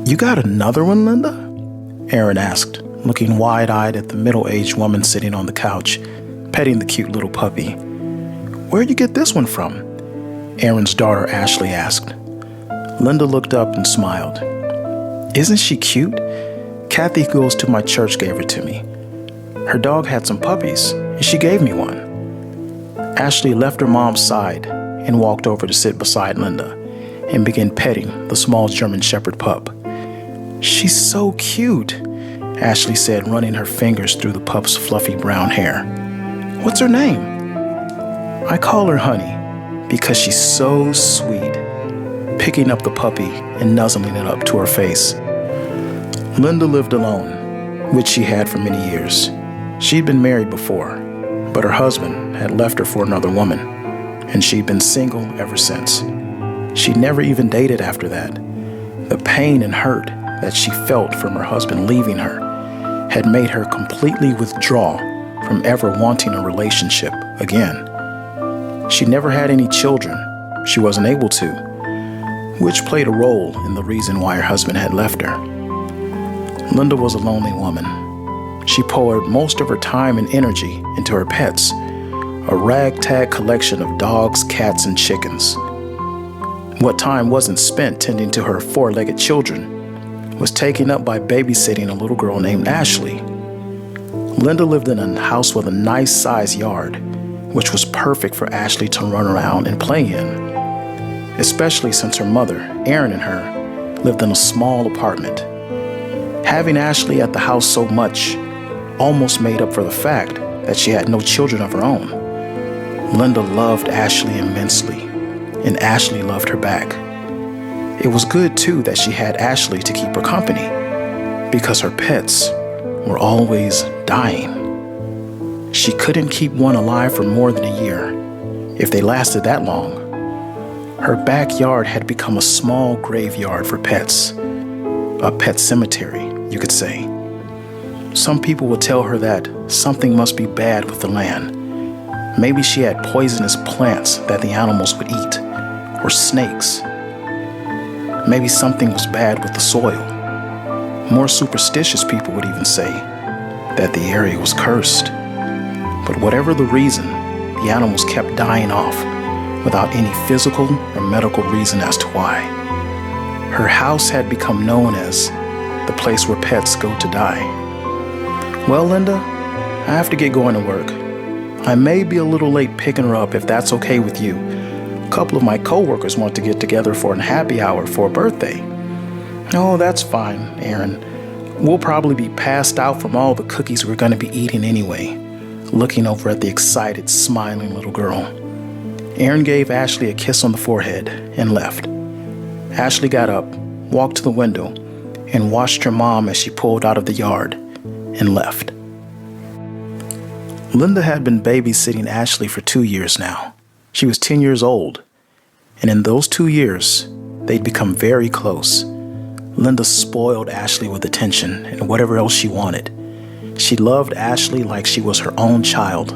"You got another one, Linda?" Aaron asked, looking wide-eyed at the middle-aged woman sitting on the couch, petting the cute little puppy. "Where'd you get this one from?" Aaron's daughter Ashley asked. Linda looked up and smiled. "Isn't she cute? Kathy, who goes to my church, gave her to me. Her dog had some puppies, and she gave me one." Ashley left her mom's side and walked over to sit beside Linda and began petting the small German Shepherd pup. "She's so cute," Ashley said, running her fingers through the pup's fluffy brown hair. "What's her name?" "I call her Honey because she's so sweet," picking up the puppy and nuzzling it up to her face. Linda lived alone, which she had for many years. She'd been married before, but her husband had left her for another woman, and she'd been single ever since. She never even dated after that. The pain and hurt that she felt from her husband leaving her had made her completely withdraw from ever wanting a relationship again. She never had any children. She wasn't able to, which played a role in the reason why her husband had left her. Linda was a lonely woman. She poured most of her time and energy into her pets, a ragtag collection of dogs, cats, and chickens. What time wasn't spent tending to her four-legged children was taken up by babysitting a little girl named Ashley. Linda lived in a house with a nice-sized yard, which was perfect for Ashley to run around and play in, especially since her mother, Erin, and her lived in a small apartment. Having Ashley at the house so much almost made up for the fact that she had no children of her own. Linda loved Ashley immensely, and Ashley loved her back. It was good, too, that she had Ashley to keep her company, because her pets were always dying. She couldn't keep one alive for more than a year, if they lasted that long. Her backyard had become a small graveyard for pets, a pet cemetery, you could say. Some people would tell her that something must be bad with the land. Maybe she had poisonous plants that the animals would eat, or snakes. Maybe something was bad with the soil. More superstitious people would even say that the area was cursed. But whatever the reason, the animals kept dying off without any physical or medical reason as to why. Her house had become known as the place where pets go to die. "Well, Linda, I have to get going to work. I may be a little late picking her up if that's okay with you. A couple of my coworkers want to get together for a happy hour for a birthday." "Oh, that's fine, Aaron. We'll probably be passed out from all the cookies we're going to be eating anyway," looking over at the excited, smiling little girl. Aaron gave Ashley a kiss on the forehead and left. Ashley got up, walked to the window, and watched her mom as she pulled out of the yard and left. Linda had been babysitting Ashley for 2 years now. She was 10 years old, and in those 2 years, they'd become very close. Linda spoiled Ashley with attention and whatever else she wanted. She loved Ashley like she was her own child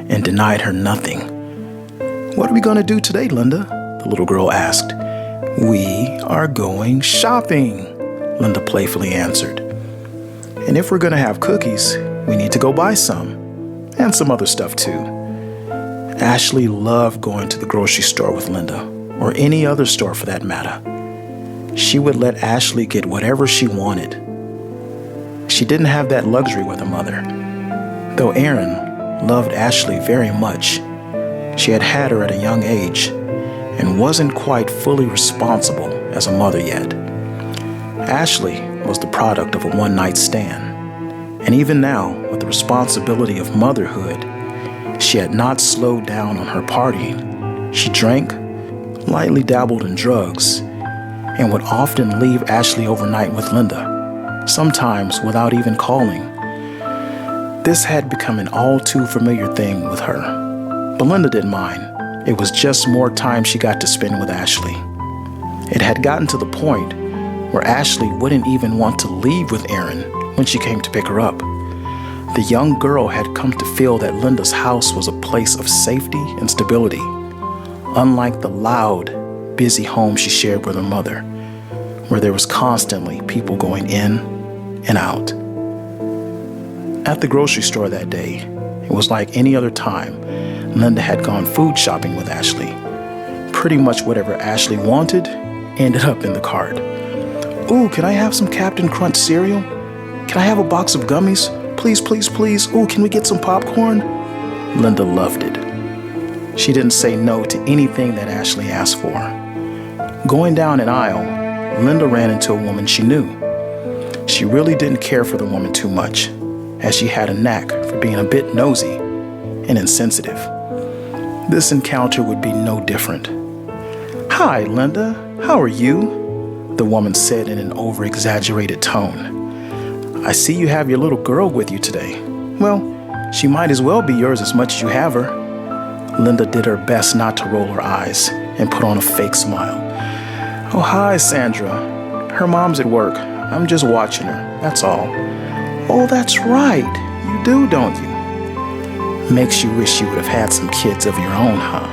and denied her nothing. "What are we going to do today, Linda?" the little girl asked. "We are going shopping," Linda playfully answered. "And if we're going to have cookies, we need to go buy some, and some other stuff too." Ashley loved going to the grocery store with Linda, or any other store for that matter. She would let Ashley get whatever she wanted. She didn't have that luxury with her mother. Though Aaron loved Ashley very much, she had had her at a young age and wasn't quite fully responsible as a mother yet. Ashley was the product of a one-night stand, and even now, with the responsibility of motherhood, she had not slowed down on her partying. She drank, lightly dabbled in drugs, and would often leave Ashley overnight with Linda, sometimes without even calling. This had become an all-too familiar thing with her, but Linda didn't mind. It was just more time she got to spend with Ashley. It had gotten to the point where Ashley wouldn't even want to leave with Aaron when she came to pick her up. The young girl had come to feel that Linda's house was a place of safety and stability, unlike the loud, busy home she shared with her mother, where there was constantly people going in and out. At the grocery store that day, it was like any other time. Linda had gone food shopping with Ashley. Pretty much whatever Ashley wanted ended up in the cart. Ooh, can I have some Captain Crunch cereal? Can I have a box of gummies? Please, please, please. Ooh, can we get some popcorn? Linda loved it. She didn't say no to anything that Ashley asked for. Going down an aisle, Linda ran into a woman she knew. She really didn't care for the woman too much, as she had a knack for being a bit nosy and insensitive. This encounter would be no different. Hi, Linda. How are you? The woman said in an over-exaggerated tone. I see you have your little girl with you today. Well, she might as well be yours as much as you have her. Linda did her best not to roll her eyes and put on a fake smile. Oh, hi, Sandra. Her mom's at work. I'm just watching her, that's all. Oh, that's right. You do, don't you? Makes you wish you would have had some kids of your own, huh?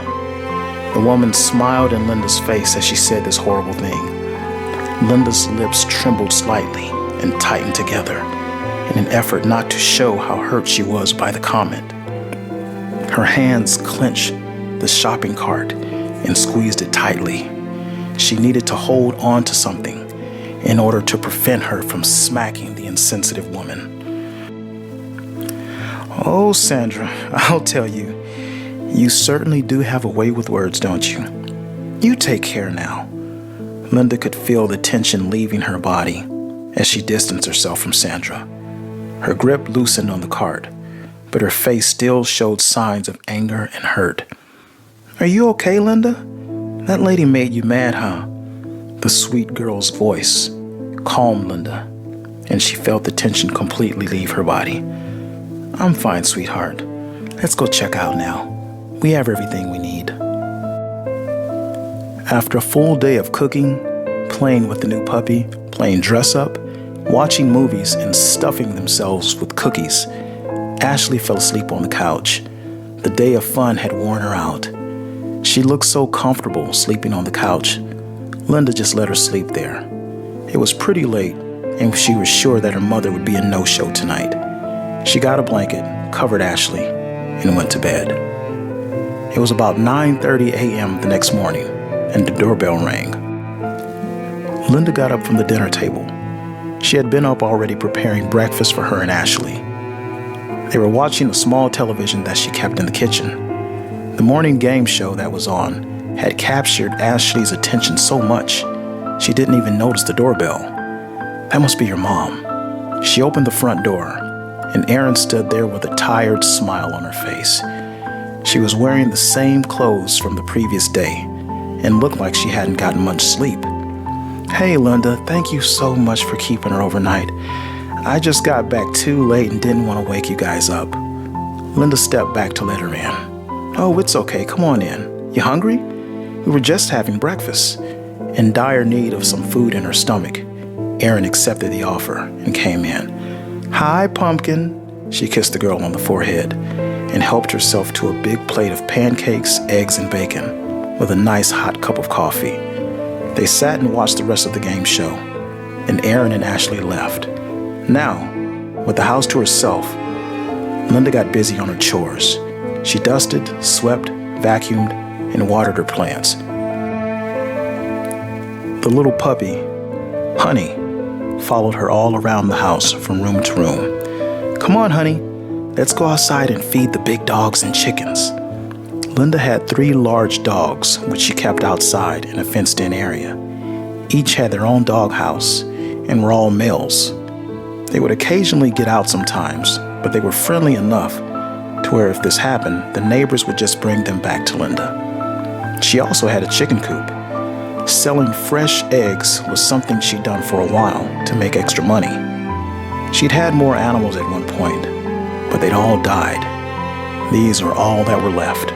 The woman smiled in Linda's face as she said this horrible thing. Linda's lips trembled slightly and tightened together in an effort not to show how hurt she was by the comment. Her hands clenched the shopping cart and squeezed it tightly. She needed to hold on to something in order to prevent her from smacking the insensitive woman. Oh, Sandra, I'll tell you, you certainly do have a way with words, don't you? You take care now. Linda could feel the tension leaving her body as she distanced herself from Sandra. Her grip loosened on the cart, but her face still showed signs of anger and hurt. Are you okay, Linda? That lady made you mad, huh? The sweet girl's voice calmed Linda, and she felt the tension completely leave her body. I'm fine, sweetheart. Let's go check out now. We have everything we need. After a full day of cooking, playing with the new puppy, playing dress-up, watching movies, and stuffing themselves with cookies, Ashley fell asleep on the couch. The day of fun had worn her out. She looked so comfortable sleeping on the couch. Linda just let her sleep there. It was pretty late, and she was sure that her mother would be a no-show tonight. She got a blanket, covered Ashley, and went to bed. It was about 9:30 a.m. the next morning, and the doorbell rang. Linda got up from the dinner table. She had been up already preparing breakfast for her and Ashley. They were watching a small television that she kept in the kitchen. The morning game show that was on had captured Ashley's attention so much, she didn't even notice the doorbell. That must be your mom. She opened the front door, and Erin stood there with a tired smile on her face. She was wearing the same clothes from the previous day and looked like she hadn't gotten much sleep. Hey, Linda, thank you so much for keeping her overnight. I just got back too late and didn't want to wake you guys up. Linda stepped back to let her in. Oh, it's okay. Come on in. You hungry? We were just having breakfast. In dire need of some food in her stomach, Erin accepted the offer and came in. Hi, Pumpkin. She kissed the girl on the forehead and helped herself to a big plate of pancakes, eggs, and bacon with a nice hot cup of coffee. They sat and watched the rest of the game show, and Erin and Ashley left. Now, with the house to herself, Linda got busy on her chores. She dusted, swept, vacuumed, and watered her plants. The little puppy, Honey, followed her all around the house from room to room. Come on, Honey, let's go outside and feed the big dogs and chickens. Linda had 3 large dogs, which she kept outside in a fenced-in area. Each had their own dog house and were all males. They would occasionally get out sometimes, but they were friendly enough to where if this happened, the neighbors would just bring them back to Linda. She also had a chicken coop. Selling fresh eggs was something she'd done for a while to make extra money. She'd had more animals at one point, but they'd all died. These are all that were left.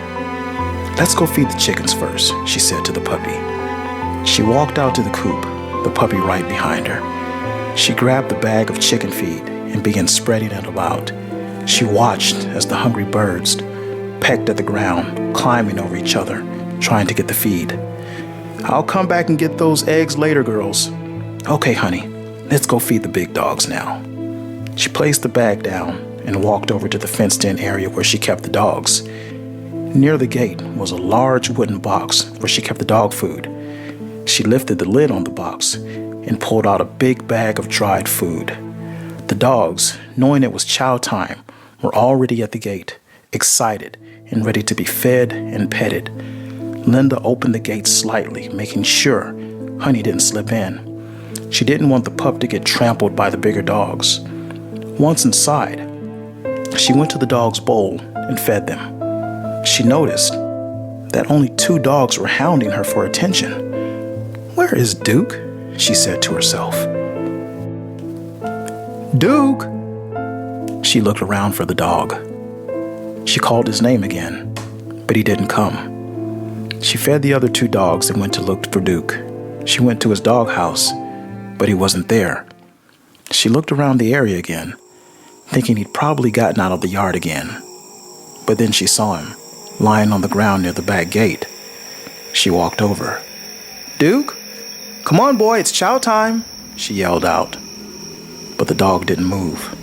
Let's go feed the chickens first, she said to the puppy. She walked out to the coop, the puppy right behind her. She grabbed the bag of chicken feed and began spreading it about. She watched as the hungry birds pecked at the ground, climbing over each other, trying to get the feed. I'll come back and get those eggs later, girls. Okay, honey, let's go feed the big dogs now. She placed the bag down and walked over to the fenced-in area where she kept the dogs. Near the gate was a large wooden box where she kept the dog food. She lifted the lid on the box and pulled out a big bag of dried food. The dogs, knowing it was chow time, were already at the gate, excited and ready to be fed and petted. Linda opened the gate slightly, making sure Honey didn't slip in. She didn't want the pup to get trampled by the bigger dogs. Once inside, she went to the dog's bowl and fed them. She noticed that only 2 dogs were hounding her for attention. "Where is Duke?" she said to herself. "Duke!" She looked around for the dog. She called his name again, but he didn't come. She fed the other 2 dogs and went to look for Duke. She went to his doghouse, but he wasn't there. She looked around the area again, thinking he'd probably gotten out of the yard again. But then she saw him, lying on the ground near the back gate. She walked over. "Duke, come on, boy, it's chow time," she yelled out. But the dog didn't move.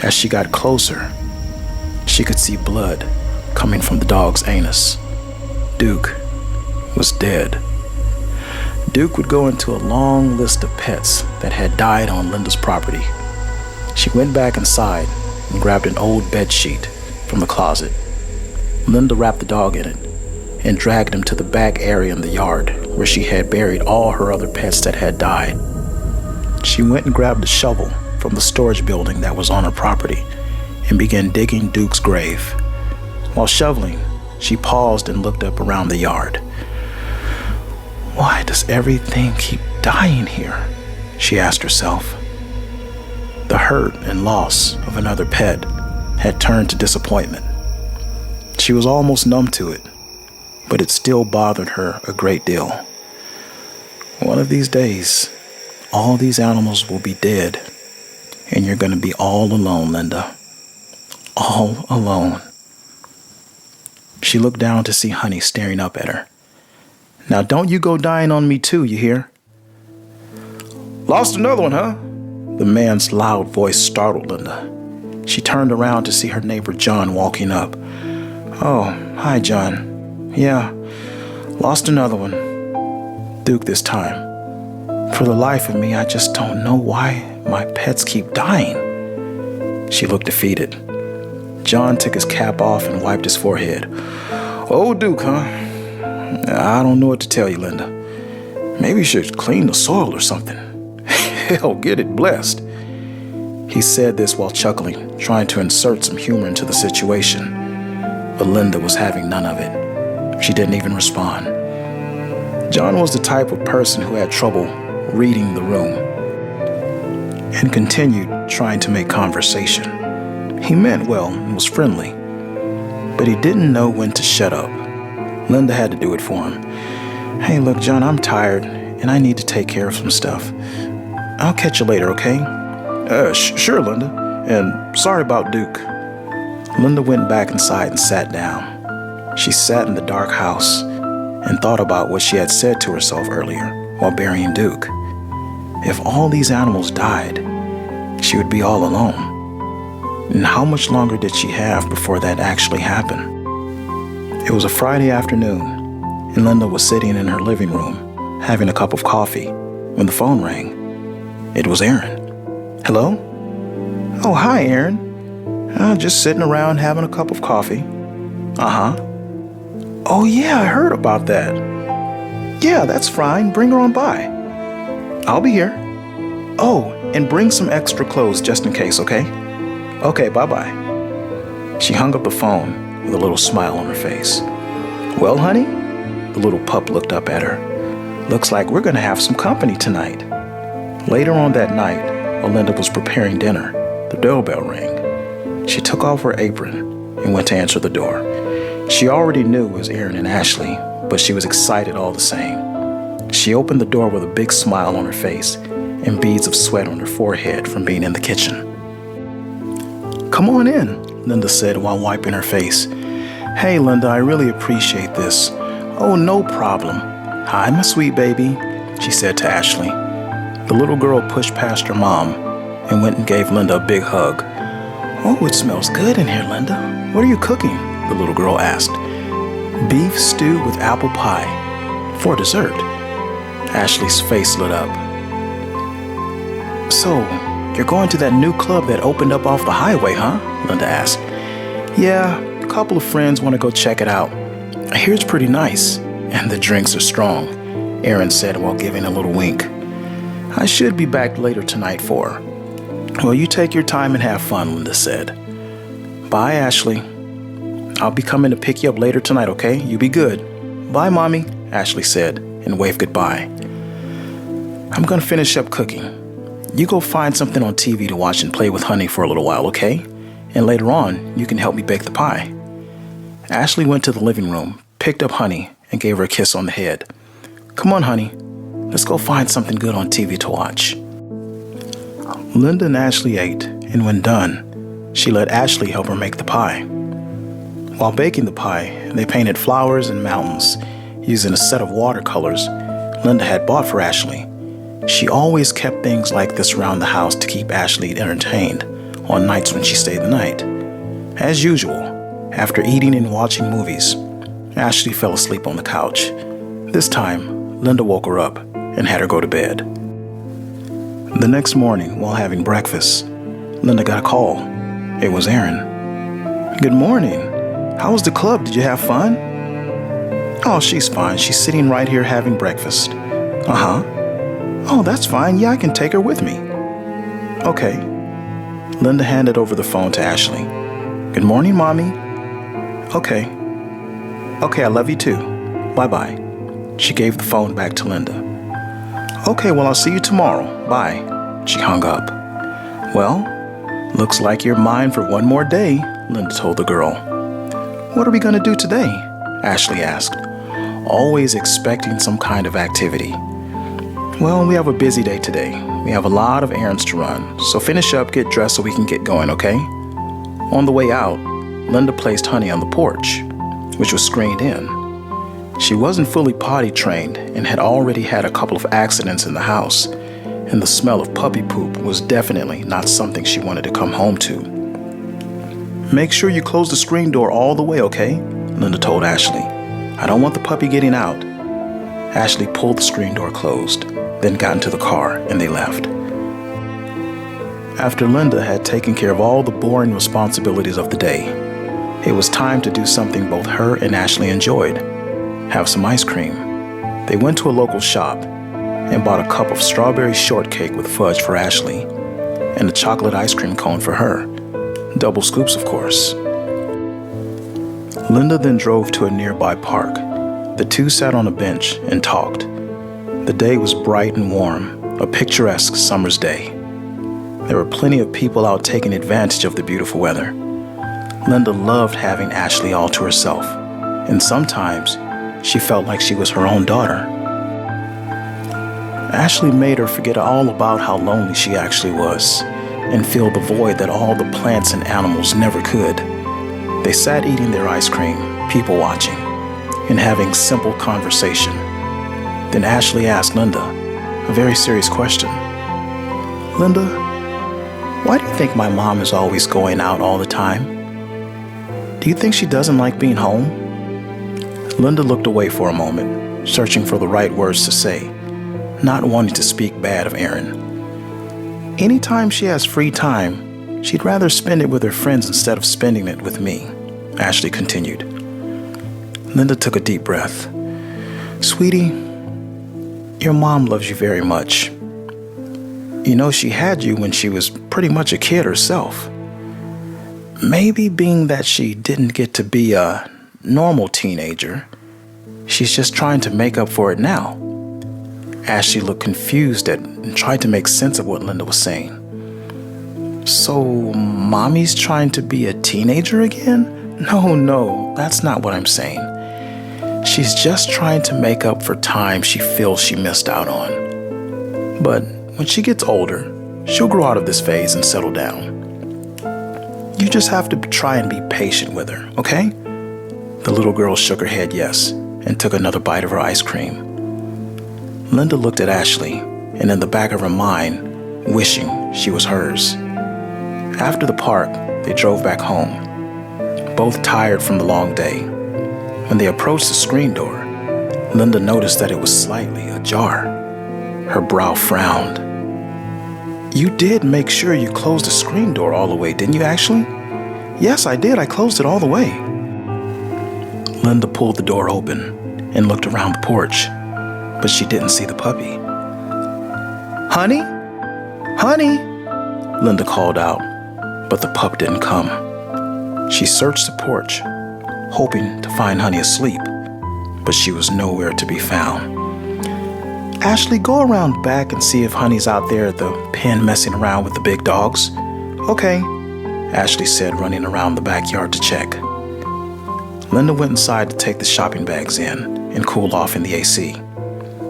As she got closer, she could see blood coming from the dog's anus. Duke was dead. Duke would go into a long list of pets that had died on Linda's property. She went back inside and grabbed an old bed sheet from the closet. Linda wrapped the dog in it and dragged him to the back area in the yard where she had buried all her other pets that had died. She went and grabbed a shovel from the storage building that was on her property and began digging Duke's grave. While shoveling, she paused and looked up around the yard. "Why does everything keep dying here?" she asked herself. The hurt and loss of another pet had turned to disappointment. She was almost numb to it, but it still bothered her a great deal. One of these days, all these animals will be dead, and you're going to be all alone, Linda. All alone. She looked down to see Honey staring up at her. "Now don't you go dying on me too, you hear?" "Lost another one, huh?" The man's loud voice startled Linda. She turned around to see her neighbor John walking up. "Oh, hi, John. Yeah, lost another one. Duke this time. For the life of me, I just don't know why my pets keep dying." She looked defeated. John took his cap off and wiped his forehead. "Oh, Duke, huh? I don't know what to tell you, Linda. Maybe you should clean the soil or something. Hell, get it blessed." He said this while chuckling, trying to insert some humor into the situation. But Linda was having none of it. She didn't even respond. John was the type of person who had trouble reading the room and continued trying to make conversation. He meant well and was friendly, but he didn't know when to shut up. Linda had to do it for him. "Hey, look, John, I'm tired, and I need to take care of some stuff. I'll catch you later, okay?" Sure, Linda, and sorry about Duke." Linda went back inside and sat down. She sat in the dark house and thought about what she had said to herself earlier while burying Duke. If all these animals died, she would be all alone. And how much longer did she have before that actually happened? It was a Friday afternoon, and Linda was sitting in her living room, having a cup of coffee, when the phone rang. It was Aaron. "Hello?" "Oh, hi, Aaron. Just sitting around having a cup of coffee." "Uh-huh. Oh, yeah, I heard about that. Yeah, that's fine. Bring her on by. I'll be here. Oh, and bring some extra clothes just in case, okay? Okay, bye-bye." She hung up the phone with a little smile on her face. "Well, honey?" The little pup looked up at her. "Looks like we're going to have some company tonight." Later on that night, while Linda was preparing dinner, the doorbell rang. She took off her apron and went to answer the door. She already knew it was Aaron and Ashley, but she was excited all the same. She opened the door with a big smile on her face and beads of sweat on her forehead from being in the kitchen. "Come on in," Linda said while wiping her face. "Hey, Linda, I really appreciate this." "Oh, no problem. Hi, my sweet baby," she said to Ashley. The little girl pushed past her mom and went and gave Linda a big hug. "Oh, it smells good in here, Linda. What are you cooking?" the little girl asked. "Beef stew with apple pie for dessert." Ashley's face lit up. "So, you're going to that new club that opened up off the highway, huh?" Linda asked. "Yeah, a couple of friends want to go check it out. I hear it's pretty nice, and the drinks are strong," Aaron said while giving a little wink. "I should be back later tonight for her." "Well, you take your time and have fun," Linda said. "Bye, Ashley. I'll be coming to pick you up later tonight, okay? You be good." "Bye, Mommy," Ashley said and waved goodbye. "I'm going to finish up cooking. You go find something on TV to watch and play with Honey for a little while, okay? And later on, you can help me bake the pie." Ashley went to the living room, picked up Honey, and gave her a kiss on the head. "Come on, Honey. Let's go find something good on TV to watch." Linda and Ashley ate, and when done, she let Ashley help her make the pie. While baking the pie, they painted flowers and mountains using a set of watercolors Linda had bought for Ashley. She always kept things like this around the house to keep Ashley entertained on nights when she stayed the night. As usual, after eating and watching movies, Ashley fell asleep on the couch. This time, Linda woke her up and had her go to bed. The next morning, while having breakfast, Linda got a call. It was Aaron. "Good morning. How was the club? Did you have fun?" "Oh, she's fine. She's sitting right here having breakfast." "Uh-huh. Oh, that's fine. Yeah, I can take her with me." "Okay." Linda handed over the phone to Ashley. "Good morning, Mommy." "Okay. Okay, I love you too. Bye-bye." She gave the phone back to Linda. "Okay, well, I'll see you tomorrow. Bye." She hung up. "Well, looks like you're mine for one more day," Linda told the girl. "What are we going to do today?" Ashley asked, always expecting some kind of activity. "Well, we have a busy day today. We have a lot of errands to run, so finish up, get dressed so we can get going, okay?" On the way out, Linda placed Honey on the porch, which was screened in. She wasn't fully potty trained and had already had a couple of accidents in the house, and the smell of puppy poop was definitely not something she wanted to come home to. "Make sure you close the screen door all the way, okay?" Linda told Ashley. "I don't want the puppy getting out." Ashley pulled the screen door closed, then got into the car and they left. After Linda had taken care of all the boring responsibilities of the day, it was time to do something both her and Ashley enjoyed: have some ice cream. They went to a local shop and bought a cup of strawberry shortcake with fudge for Ashley and a chocolate ice cream cone for her. Double scoops, of course. Linda then drove to a nearby park. The two sat on a bench and talked. The day was bright and warm, a picturesque summer's day. There were plenty of people out taking advantage of the beautiful weather. Linda loved having Ashley all to herself, and sometimes she felt like she was her own daughter. Ashley made her forget all about how lonely she actually was and fill the void that all the plants and animals never could. They sat eating their ice cream, people watching, and having simple conversation. Then Ashley asked Linda a very serious question. "Linda, why do you think my mom is always going out all the time? Do you think she doesn't like being home?" Linda looked away for a moment, searching for the right words to say, not wanting to speak bad of Aaron. "Anytime she has free time, she'd rather spend it with her friends instead of spending it with me," Ashley continued. Linda took a deep breath. "Sweetie, your mom loves you very much. You know, she had you when she was pretty much a kid herself. Maybe being that she didn't get to be a normal teenager, she's just trying to make up for it now." Ashley looked confused and tried to make sense of what Linda was saying. "So, mommy's trying to be a teenager again? No, that's not what I'm saying. She's just trying to make up for time she feels she missed out on. But when she gets older, she'll grow out of this phase and settle down. You just have to try and be patient with her, okay?" The little girl shook her head yes and took another bite of her ice cream. Linda looked at Ashley and in the back of her mind, wishing she was hers. After the park, they drove back home, both tired from the long day. When they approached the screen door, Linda noticed that it was slightly ajar. Her brow frowned. "You did make sure you closed the screen door all the way, didn't you, Ashley?" "Yes, I did. I closed it all the way." Linda pulled the door open and looked around the porch, but she didn't see the puppy. "Honey? Honey?" Linda called out, but the pup didn't come. She searched the porch, hoping to find Honey asleep, but she was nowhere to be found. "Ashley, go around back and see if Honey's out there at the pen messing around with the big dogs." "Okay," Ashley said, running around the backyard to check. Linda went inside to take the shopping bags in and cool off in the AC.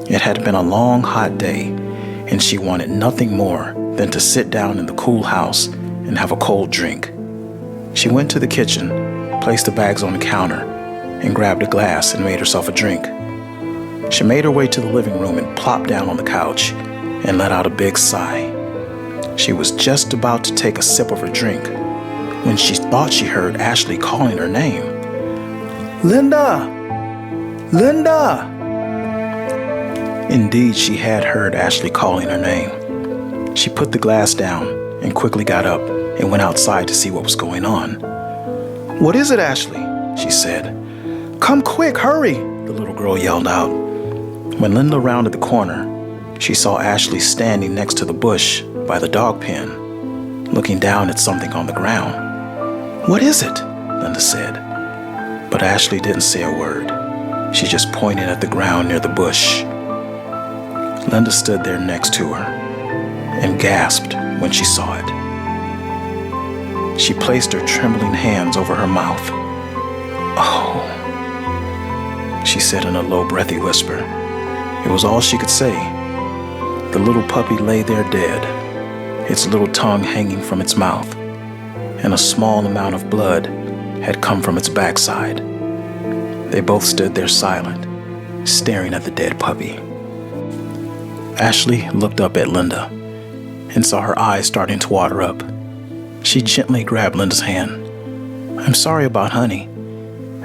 It had been a long, hot day, and she wanted nothing more than to sit down in the cool house and have a cold drink. She went to the kitchen, placed the bags on the counter, and grabbed a glass and made herself a drink. She made her way to the living room and plopped down on the couch and let out a big sigh. She was just about to take a sip of her drink when she thought she heard Ashley calling her name. "Linda! Linda!" Indeed, she had heard Ashley calling her name. She put the glass down and quickly got up and went outside to see what was going on. "What is it, Ashley?" she said. "Come quick, hurry!" the little girl yelled out. When Linda rounded the corner, she saw Ashley standing next to the bush by the dog pen, looking down at something on the ground. "What is it?" Linda said. But Ashley didn't say a word. She just pointed at the ground near the bush. Linda stood there next to her and gasped when she saw it. She placed her trembling hands over her mouth. "Oh," she said in a low, breathy whisper. It was all she could say. The little puppy lay there dead, its little tongue hanging from its mouth, and a small amount of blood had come from its backside. They both stood there silent, staring at the dead puppy. Ashley looked up at Linda and saw her eyes starting to water up. She gently grabbed Linda's hand. "I'm sorry about Honey.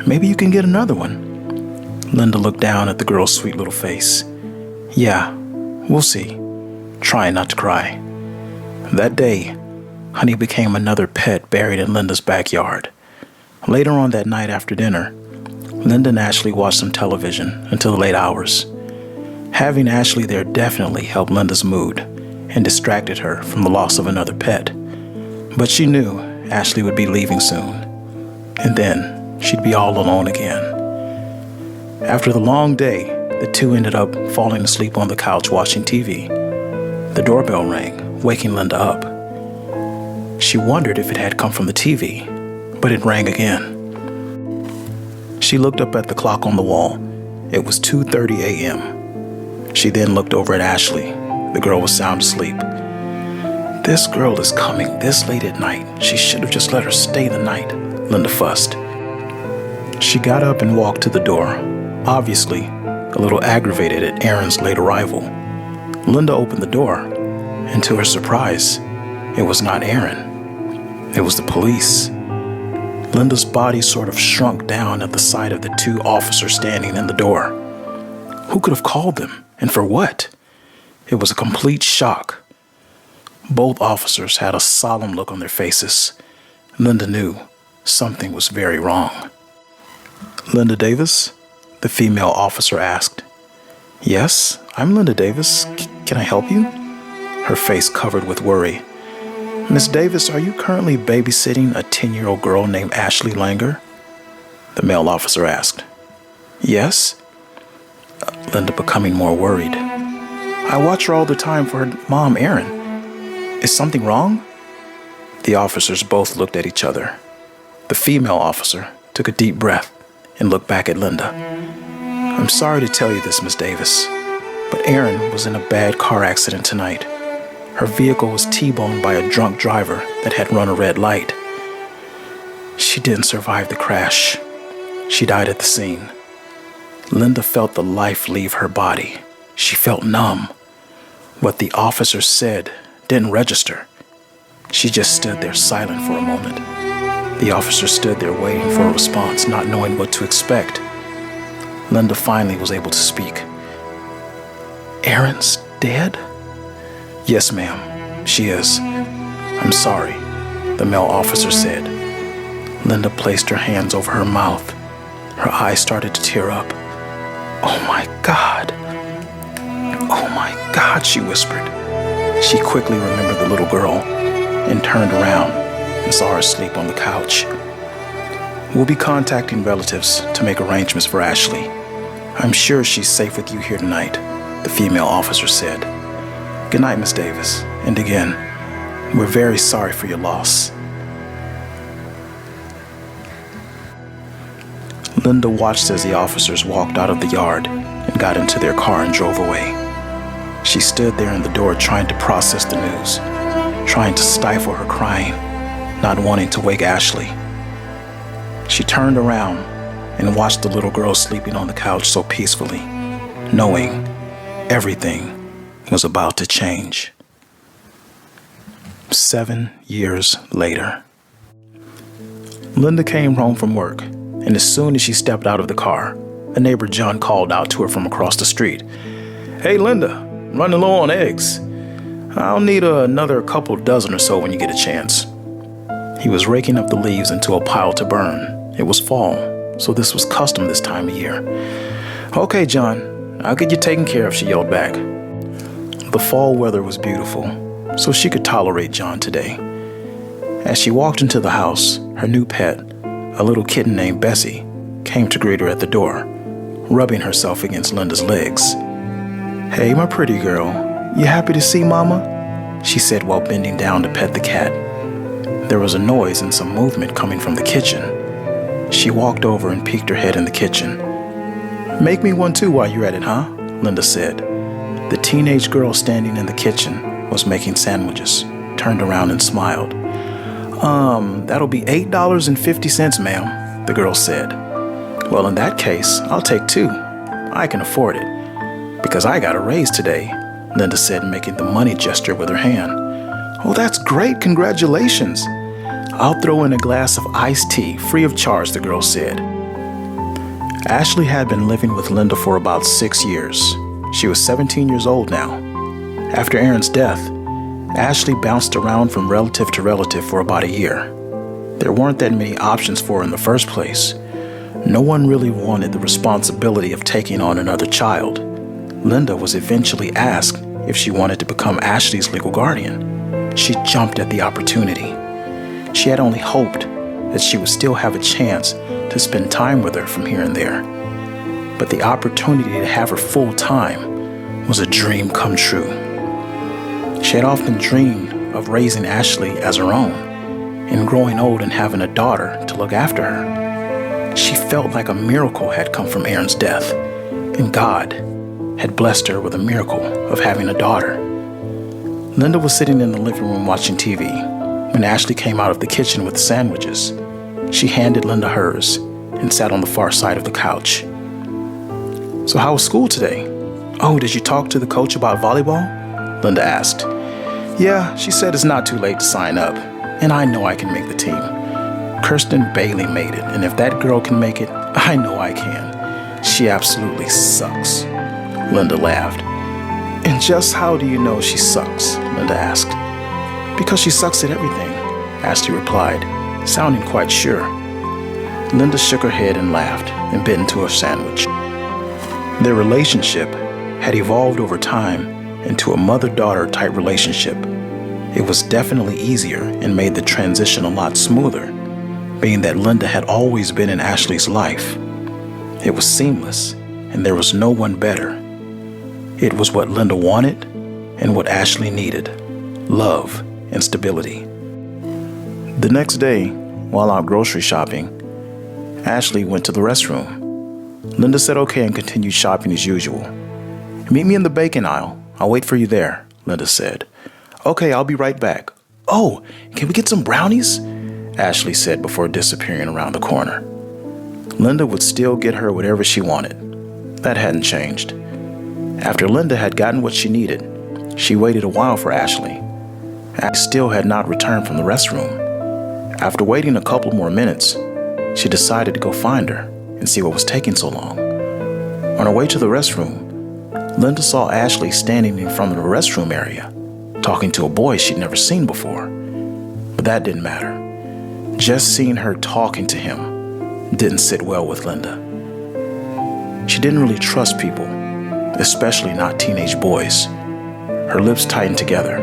Maybe you can get another one." Linda looked down at the girl's sweet little face. "Yeah, we'll see," trying not to cry. That day, Honey became another pet buried in Linda's backyard. Later on that night after dinner, Linda and Ashley watched some television until the late hours. Having Ashley there definitely helped Linda's mood and distracted her from the loss of another pet. But she knew Ashley would be leaving soon, and then she'd be all alone again. After the long day, the two ended up falling asleep on the couch watching TV. The doorbell rang, waking Linda up. She wondered if it had come from the TV, but it rang again. She looked up at the clock on the wall. It was 2:30 a.m. She then looked over at Ashley. The girl was sound asleep. "This girl is coming this late at night. She should have just let her stay the night," Linda fussed. She got up and walked to the door, obviously a little aggravated at Aaron's late arrival. Linda opened the door, and to her surprise, it was not Aaron. It was the police. Linda's body sort of shrunk down at the sight of the two officers standing in the door. Who could have called them, and for what? It was a complete shock. Both officers had a solemn look on their faces. Linda knew something was very wrong. "Linda Davis?" the female officer asked. "Yes, I'm Linda Davis. Can I help you?" Her face covered with worry. "Miss Davis, are you currently babysitting a 10-year-old girl named Ashley Langer?" the male officer asked. "Yes." Linda becoming more worried. "I watch her all the time for her mom, Erin. Is something wrong?" The officers both looked at each other. The female officer took a deep breath and looked back at Linda. "I'm sorry to tell you this, Miss Davis, but Erin was in a bad car accident tonight. Her vehicle was T-boned by a drunk driver that had run a red light. She didn't survive the crash. She died at the scene." Linda felt the life leave her body. She felt numb. What the officer said didn't register. She just stood there silent for a moment. The officer stood there waiting for a response, not knowing what to expect. Linda finally was able to speak. "Erin's dead?" "Yes, ma'am, she is. I'm sorry," the male officer said. Linda placed her hands over her mouth. Her eyes started to tear up. "Oh my God. Oh my God," she whispered. She quickly remembered the little girl and turned around and saw her asleep on the couch. "We'll be contacting relatives to make arrangements for Ashley. I'm sure she's safe with you here tonight," the female officer said. "Good night, Miss Davis. And again, we're very sorry for your loss." Linda watched as the officers walked out of the yard and got into their car and drove away. She stood there in the door trying to process the news, trying to stifle her crying, not wanting to wake Ashley. She turned around and watched the little girl sleeping on the couch so peacefully, knowing everything was about to change. 7 years later. Linda came home from work, and as soon as she stepped out of the car, a neighbor John called out to her from across the street. "Hey Linda, I'm running low on eggs. I'll need another couple dozen or so when you get a chance." He was raking up the leaves into a pile to burn. It was fall, so this was custom this time of year. "Okay, John, I'll get you taken care of," she yelled back. The fall weather was beautiful, so she could tolerate John today. As she walked into the house, her new pet, a little kitten named Bessie, came to greet her at the door, rubbing herself against Linda's legs. "Hey, my pretty girl, you happy to see Mama?" she said while bending down to pet the cat. There was a noise and some movement coming from the kitchen. She walked over and peeked her head in the kitchen. "Make me one too while you're at it, huh?" Linda said. The teenage girl standing in the kitchen was making sandwiches, turned around and smiled. That'll be $8.50, ma'am," the girl said. "Well, in that case, I'll take 2. I can afford it, because I got a raise today," Linda said, making the money gesture with her hand. "Oh, that's great. Congratulations." "I'll throw in a glass of iced tea, free of charge," the girl said. Ashley had been living with Linda for about 6 years. She was 17 years old now. After Erin's death, Ashley bounced around from relative to relative for about a year. There weren't that many options for her in the first place. No one really wanted the responsibility of taking on another child. Linda was eventually asked if she wanted to become Ashley's legal guardian. She jumped at the opportunity. She had only hoped that she would still have a chance to spend time with her from here and there. But the opportunity to have her full time was a dream come true. She had often dreamed of raising Ashley as her own and growing old and having a daughter to look after her. She felt like a miracle had come from Erin's death, and God had blessed her with a miracle of having a daughter. Linda was sitting in the living room watching TV when Ashley came out of the kitchen with sandwiches. She handed Linda hers and sat on the far side of the couch. "So how was school today?" "Oh, did you talk to the coach about volleyball?" Linda asked. "Yeah, she said it's not too late to sign up, and I know I can make the team. Kirsten Bailey made it, and if that girl can make it, I know I can. She absolutely sucks." Linda laughed. "And just how do you know she sucks?" Linda asked. "Because she sucks at everything," Ashley replied, sounding quite sure. Linda shook her head and laughed and bit into her sandwich. Their relationship had evolved over time into a mother-daughter type relationship. It was definitely easier and made the transition a lot smoother, being that Linda had always been in Ashley's life. It was seamless, and there was no one better. It was what Linda wanted and what Ashley needed: love and stability. The next day, while out grocery shopping, Ashley went to the restroom. Linda said okay and continued shopping as usual. "Meet me in the bacon aisle. I'll wait for you there," Linda said. "Okay, I'll be right back." "Oh, can we get some brownies?" Ashley said before disappearing around the corner. Linda would still get her whatever she wanted. That hadn't changed. After Linda had gotten what she needed, She waited a while for Ashley. Ashley still had not returned from the restroom. After waiting a couple more minutes, she decided to go find her and see what was taking so long. On her way to the restroom, Linda saw Ashley standing in front of the restroom area, talking to a boy she'd never seen before. But that didn't matter. Just seeing her talking to him didn't sit well with Linda. She didn't really trust people, especially not teenage boys. Her lips tightened together.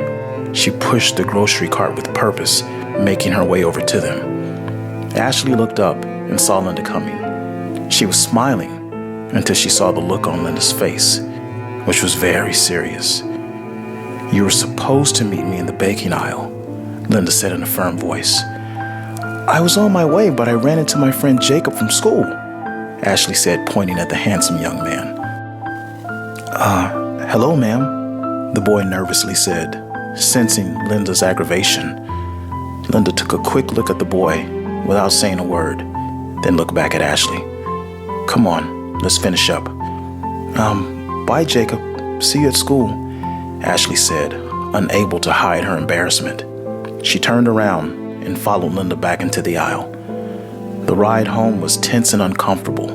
She pushed the grocery cart with purpose, making her way over to them. Ashley looked up and saw Linda coming. She was smiling until she saw the look on Linda's face, which was very serious. "You were supposed to meet me in the baking aisle," Linda said in a firm voice. "I was on my way, but I ran into my friend Jacob from school," Ashley said, pointing at the handsome young man. Hello, ma'am," the boy nervously said, sensing Linda's aggravation. Linda took a quick look at the boy without saying a word, then looked back at Ashley. "Come on, let's finish up." Bye, Jacob. See you at school," Ashley said, unable to hide her embarrassment. She turned around and followed Linda back into the aisle. The ride home was tense and uncomfortable.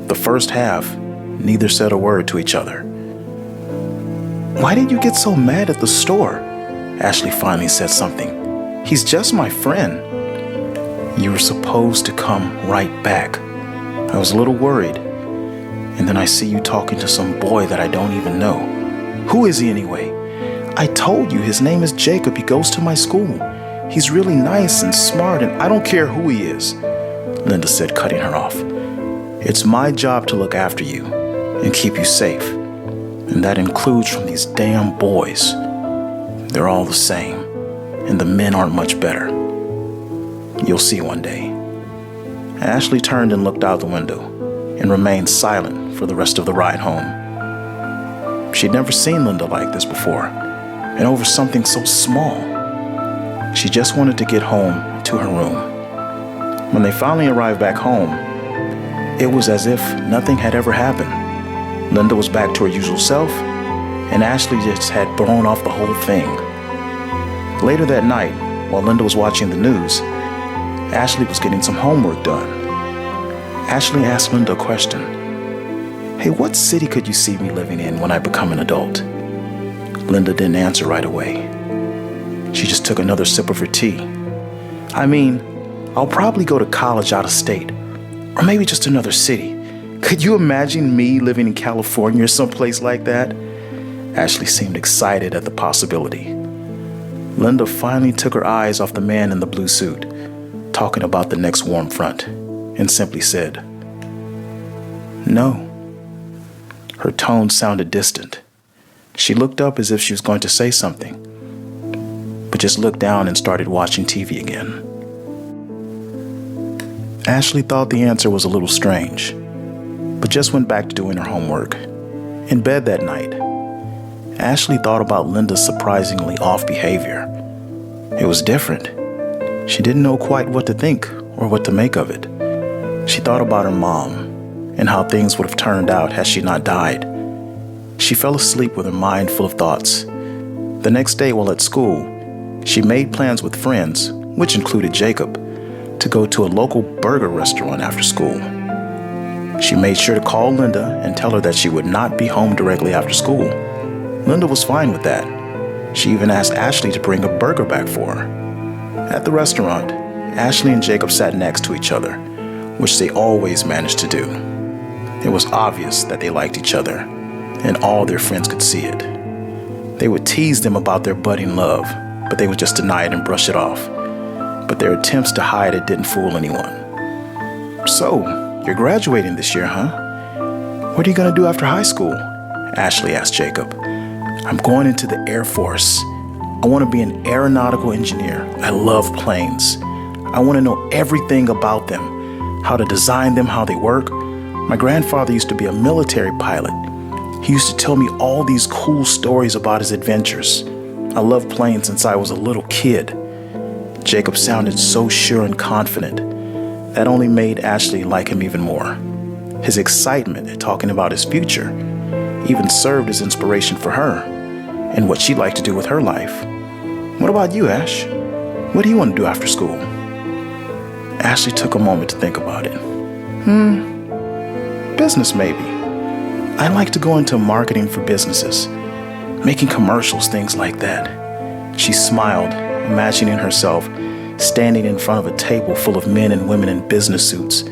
The first half, neither said a word to each other. "Why did you get so mad at the store?" Ashley finally said something. "He's just my friend." "You were supposed to come right back. I was a little worried. And then I see you talking to some boy that I don't even know. Who is he anyway?" "I told you his name is Jacob. He goes to my school. He's really nice and smart, and I don't care who he is," Linda said, cutting her off. "It's my job to look after you and keep you safe. And that includes from these damn boys. They're all the same, and the men aren't much better. You'll see one day." Ashley turned and looked out the window and remained silent for the rest of the ride home. She'd never seen Linda like this before, and over something so small. She just wanted to get home to her room. When they finally arrived back home, it was as if nothing had ever happened. Linda was back to her usual self, and Ashley just had thrown off the whole thing. Later that night, while Linda was watching the news, Ashley was getting some homework done. Ashley asked Linda a question. "Hey, what city could you see me living in when I become an adult?" Linda didn't answer right away. She just took another sip of her tea. "I mean, I'll probably go to college out of state, or maybe just another city. Could you imagine me living in California or someplace like that?" Ashley seemed excited at the possibility. Linda finally took her eyes off the man in the blue suit, talking about the next warm front, and simply said, "No." Her tone sounded distant. She looked up as if she was going to say something, but just looked down and started watching TV again. Ashley thought the answer was a little strange, but just went back to doing her homework. In bed that night, Ashley thought about Linda's surprisingly off behavior. It was different. She didn't know quite what to think or what to make of it. She thought about her mom and how things would have turned out had she not died. She fell asleep with her mind full of thoughts. The next day while at school, she made plans with friends, which included Jacob, to go to a local burger restaurant after school. She made sure to call Linda and tell her that she would not be home directly after school. Linda was fine with that. She even asked Ashley to bring a burger back for her. At the restaurant, Ashley and Jacob sat next to each other, which they always managed to do. It was obvious that they liked each other, and all their friends could see it. They would tease them about their budding love, but they would just deny it and brush it off. But their attempts to hide it didn't fool anyone. "So, you're graduating this year, huh? What are you going to do after high school?" Ashley asked Jacob. "I'm going into the Air Force. I want to be an aeronautical engineer. I love planes. I want to know everything about them, how to design them, how they work. My grandfather used to be a military pilot. He used to tell me all these cool stories about his adventures. I loved planes since I was a little kid." Jacob sounded so sure and confident. That only made Ashley like him even more. His excitement at talking about his future even served as inspiration for her. and what she'd like to do with her life. What about you, Ash? What do you want to do after school? Ashley took a moment to think about it. Business maybe. I like to go into marketing for businesses, making commercials, things like that. She smiled, imagining herself standing in front of a table full of men and women in business suits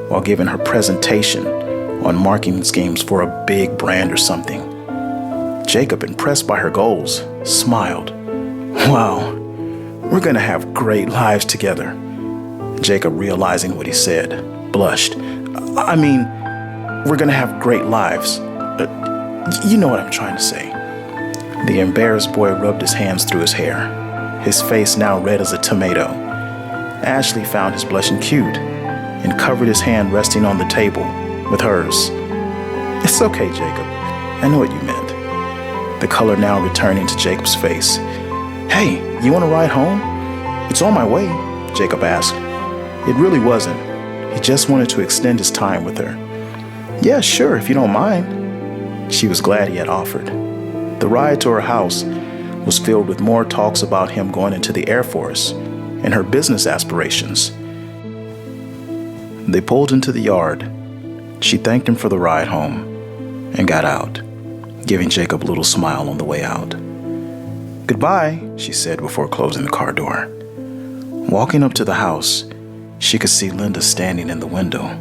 while giving her presentation on marketing schemes for a big brand or something. Jacob, impressed by her goals, smiled. Wow, we're gonna have great lives together. Jacob, realizing what he said, blushed. I mean, we're gonna have great lives. You know what I'm trying to say. The embarrassed boy rubbed his hands through his hair, his face now red as a tomato. Ashley found his blushing cute and covered his hand resting on the table with hers. It's okay, Jacob. I know what you meant. The color now returning to Jacob's face. Hey, you want to ride home? It's on my way, Jacob asked. It really wasn't. He just wanted to extend his time with her. Yeah, sure, if you don't mind. She was glad he had offered. The ride to her house was filled with more talks about him going into the Air Force and her business aspirations. They pulled into the yard. She thanked him for the ride home and got out, giving Jacob a little smile on the way out. Goodbye, she said before closing the car door. Walking up to the house, she could see Linda standing in the window.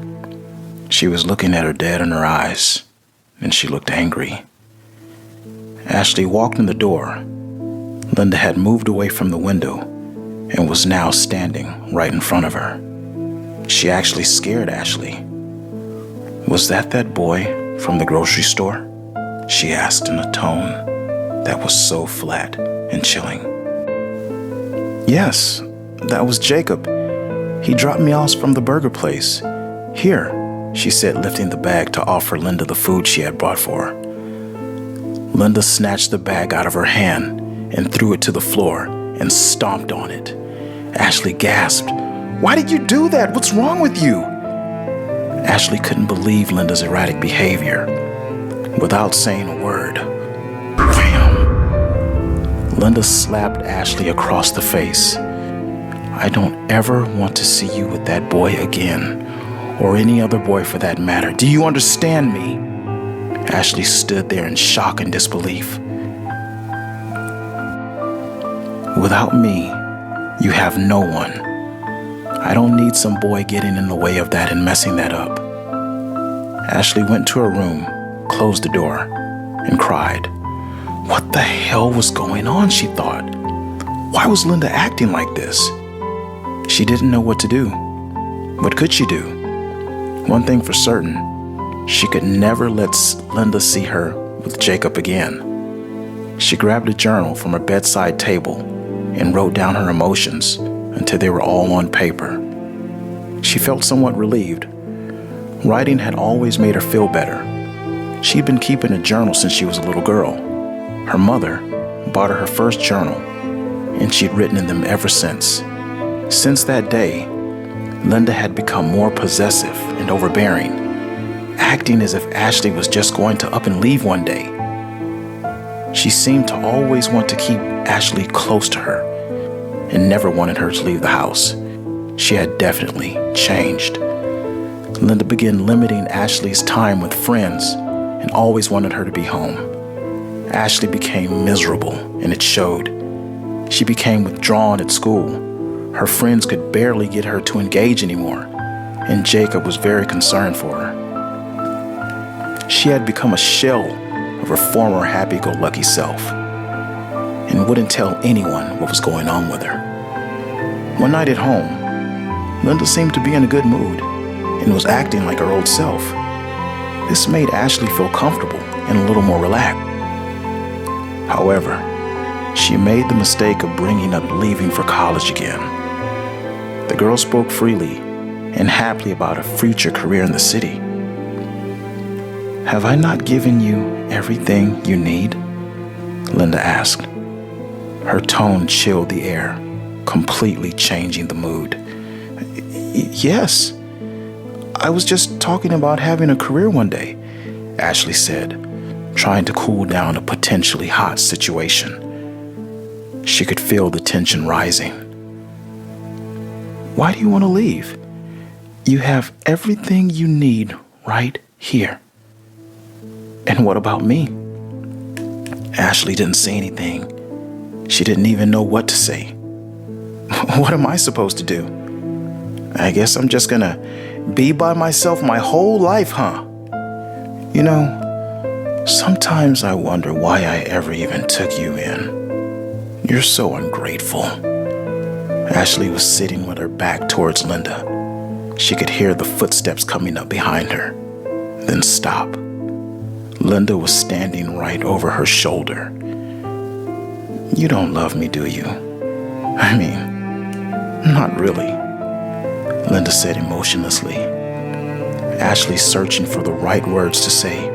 She was looking at her dead in her eyes, and she looked angry. Ashley walked in the door. Linda had moved away from the window and was now standing right in front of her. She actually scared Ashley. Was that boy from the grocery store? She asked in a tone that was so flat and chilling. Yes, that was Jacob. He dropped me off from the burger place. Here, she said, lifting the bag to offer Linda the food she had brought for her. Linda snatched the bag out of her hand and threw it to the floor and stomped on it. Ashley gasped. Why did you do that? What's wrong with you? Ashley couldn't believe Linda's erratic behavior. Without saying a word, bam! Linda slapped Ashley across the face. I don't ever want to see you with that boy again, or any other boy for that matter. Do you understand me? Ashley stood there in shock and disbelief. Without me, you have no one. I don't need some boy getting in the way of that and messing that up. Ashley went to her room, closed the door, and cried. What the hell was going on, she thought. Why was Linda acting like this? She didn't know what to do. What could she do? One thing for certain, she could never let Linda see her with Jacob again. She grabbed a journal from her bedside table and wrote down her emotions until they were all on paper. She felt somewhat relieved. Writing had always made her feel better. She'd been keeping a journal since she was a little girl. Her mother bought her first journal, and she'd written in them ever since. Since that day, Linda had become more possessive and overbearing, acting as if Ashley was just going to up and leave one day. She seemed to always want to keep Ashley close to her and never wanted her to leave the house. She had definitely changed. Linda began limiting Ashley's time with friends and always wanted her to be home. Ashley became miserable, and it showed. She became withdrawn at school. Her friends could barely get her to engage anymore, and Jacob was very concerned for her. She had become a shell of her former happy-go-lucky self and wouldn't tell anyone what was going on with her. One night at home, Linda seemed to be in a good mood and was acting like her old self. This made Ashley feel comfortable and a little more relaxed. However, she made the mistake of bringing up leaving for college again. The girl spoke freely and happily about a future career in the city. Have I not given you everything you need? Linda asked. Her tone chilled the air, completely changing the mood. Yes. I was just talking about having a career one day, Ashley said, trying to cool down a potentially hot situation. She could feel the tension rising. Why do you want to leave? You have everything you need right here. And what about me? Ashley didn't say anything. She didn't even know what to say. What am I supposed to do? I guess I'm just gonna be by myself my whole life, huh? You know, sometimes I wonder why I ever even took you in. You're so ungrateful. Ashley was sitting with her back towards Linda. She could hear the footsteps coming up behind her, then stop. Linda was standing right over her shoulder. You don't love me, do you? I mean, not really, Linda said emotionlessly. Ashley searching for the right words to say,